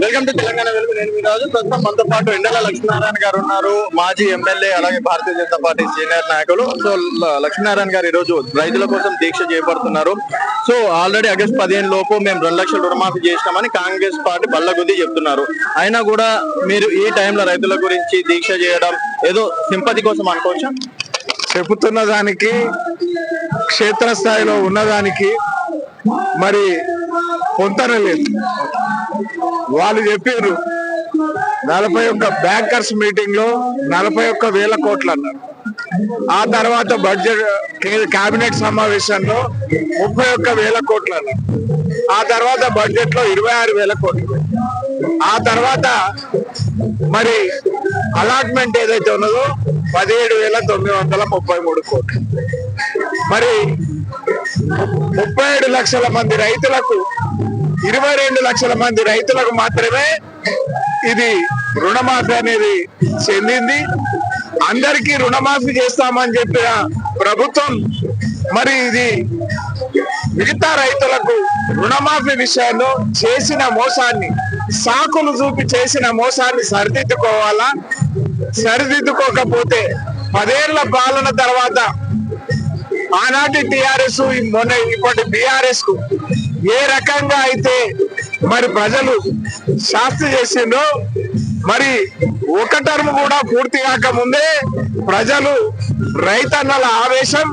Welcome to Telangana వెలుగు. నేను మీ రాజు. ప్రస్తుతం మనతో పాటు ఎండల లక్ష్మీనారాయణ గారు ఉన్నారు, మాజీ ఎమ్మెల్యే, అలాగే భారతీయ జనతా పార్టీ సీనియర్ నాయకులు. సో లక్ష్మీనారాయణ గారు ఈ రోజు రైతుల కోసం దీక్ష చేపడుతున్నారు. సో ఆల్రెడీ ఆగస్టు 15 లోపు మేము 2 లక్షల రుణమాఫీ చేసినామని కాంగ్రెస్ పార్టీ బల్లగుద్ది చెప్తున్నారు. అయినా కూడా మీరు ఈ టైంలో రైతుల గురించి దీక్ష చేయడం ఏదో సింపతి కోసం అనుకోవచ్చా? చెబుతున్న దానికి క్షేత్రస్థాయిలో ఉన్నదానికి మరి పొంతన లేదు. వాళ్ళు చెప్పారు 41 బ్యాంకర్స్ మీటింగ్ లో 41,000 కోట్లు అన్నారు. ఆ తర్వాత బడ్జెట్ కేబినెట్ సమావేశంలో 31,000 కోట్లు అన్నారు. ఆ తర్వాత బడ్జెట్ లో 26,000 కోట్లు. ఆ తర్వాత మరి అలాట్మెంట్ ఏదైతే ఉన్నదో 17,933 కోట్లు. మరి 37 లక్షల మంది రైతులకు, 22 లక్షల మంది రైతులకు మాత్రమే ఇది రుణమాఫీ అనేది చెందింది. అందరికీ రుణమాఫీ చేస్తామని చెప్పిన ప్రభుత్వం మరి ఇది మిగతా రైతులకు రుణమాఫీ విషయంలో చేసిన మోసాన్ని, సాకులు చూపి చేసిన మోసాన్ని సరిదిద్దుకోవాలా? సరిదిద్దుకోకపోతే 10 ఏళ్ల పాలన తర్వాత ఆనాటి టిఆర్ఎస్, మొన్న ఇప్పటి బిఆర్ఎస్ కు ఏ రకంగా అయితే మరి ప్రజలు శాస్త్రి చేసిండ్రో, మరి ఒక టర్మ్ కూడా పూర్తి కాకముందే ప్రజలు రైతన్నల ఆవేశం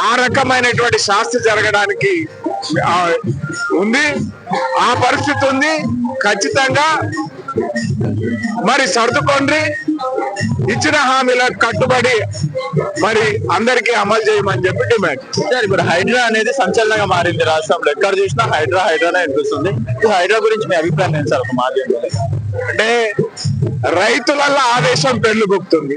ఆ రకమైనటువంటి శాస్త్రి జరగడానికి ఉంది. ఆ పరిస్థితి ఉంది. ఖచ్చితంగా మరి సర్దుకోండి, ఇచ్చిన హామీలకు కట్టుబడి మరి అందరికీ అమలు చేయమని చెప్పి డిమాండ్. ఇప్పుడు హైడ్రా అనేది సంచలనంగా మారింది రాష్ట్రంలో. ఎక్కడ చూసినా హైడ్రానే అనిపిస్తుంది. హైడ్రా గురించి మీ అభిప్రాయం ఏంటి సార్? ఒక మాధ్యమం అంటే రైతులలో ఆవేశం పెళ్లిబుక్తుంది.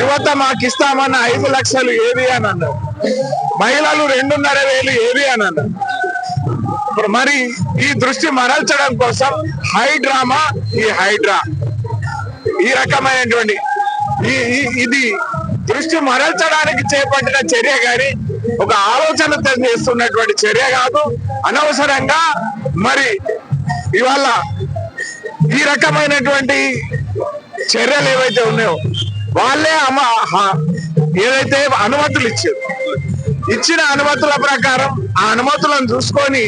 యువత మాకు ఇస్తామన్న 5 లక్షలు ఏవి అని అన్నారు. మహిళలు 2,500 ఏవి అని అన్నారు. మరి ఈ దృష్టి మరల్చడం కోసం హైడ్రా ఈ రకమైనటువంటి ఇది దృష్టి మరల్చడానికి చేపట్టిన చర్య గాని ఒక ఆలోచనతో చేస్తున్నటువంటి చర్య కాదు. అనవసరంగా మరి ఇవాళ ఈ రకమైనటువంటి చర్యలు ఏవైతే ఉన్నాయో వాళ్ళే ఏదైతే అనుమతులు ఇచ్చిన అనుమతుల ప్రకారం ఆ అనుమతులను చూసుకొని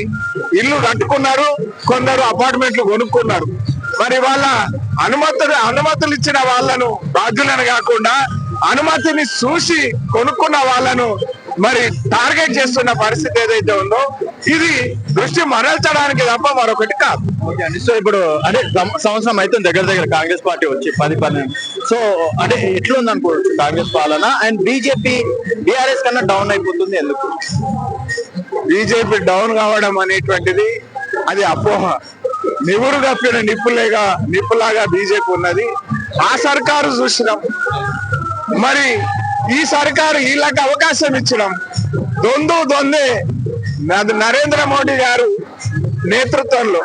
ఇల్లు కట్టుకున్నారు, కొందరు అపార్ట్మెంట్లు కొనుక్కున్నారు. మరి వాళ్ళ అనుమతులు ఇచ్చిన వాళ్ళను బాధ్యులను కాకుండా అనుమతిని చూసి కొనుక్కున్న వాళ్ళను మరి టార్గెట్ చేస్తున్న పరిస్థితి ఏదైతే ఉందో ఇది దృష్టి మరల్చడానికి తప్ప మరొకటి కాదు. సో ఇప్పుడు అంటే సంవత్సరం అయితే దగ్గర కాంగ్రెస్ పార్టీ వచ్చి 10-12. సో అంటే ఎట్లుంది అనుకోవచ్చు కాంగ్రెస్ పాలన? అండ్ బీజేపీ బీఆర్ఎస్ కన్నా డౌన్ అయిపోతుంది ఎందుకు? బీజేపీ డౌన్ కావడం అనేటువంటిది అది అపోహ. నివురు కప్పిన నిప్పులాగా బీజేపీ ఉన్నది. ఆ సర్కారు చూసినాం. మరి ఈ సర్కారు వీళ్ళకి అవకాశం ఇచ్చడం దొందే. నరేంద్ర మోడీ గారు నేతృత్వంలో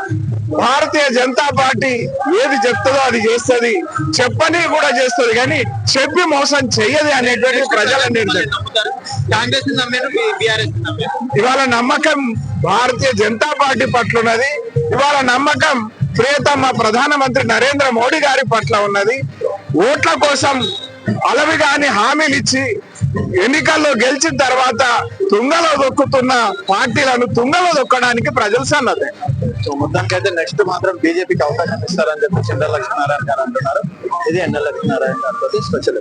భారతీయ జనతా పార్టీ ఏది చెప్తుందో అది చేస్తుంది, చెప్పని కూడా చేస్తుంది, కానీ చెప్పి మోసం చెయ్యదు అనేటువంటి ప్రజల నిర్ణయం. ఇవాళ నమ్మకం భారతీయ జనతా పార్టీ పట్ల ఉన్నది. ఇవాళ నమ్మకం ప్రియతమ ప్రధానమంత్రి నరేంద్ర మోడీ గారి పట్ల ఉన్నది. ఓట్ల కోసం అలవిగాని హామీలు ఇచ్చి ఎన్నికల్లో గెలిచిన తర్వాత తుంగలో దొక్కుతున్న పార్టీలను తుంగలో దొక్కడానికి ప్రజలు సన్నద్ధం. సో మొత్తానికైతే నెక్స్ట్ మాత్రం బీజేపీకి అవకాశం ఇస్తారని చెప్పి ఎండల లక్ష్మీనారాయణ గారు అంటున్నారు. ఇది ఎండల లక్ష్మీనారాయణ గారితో స్పెషల్.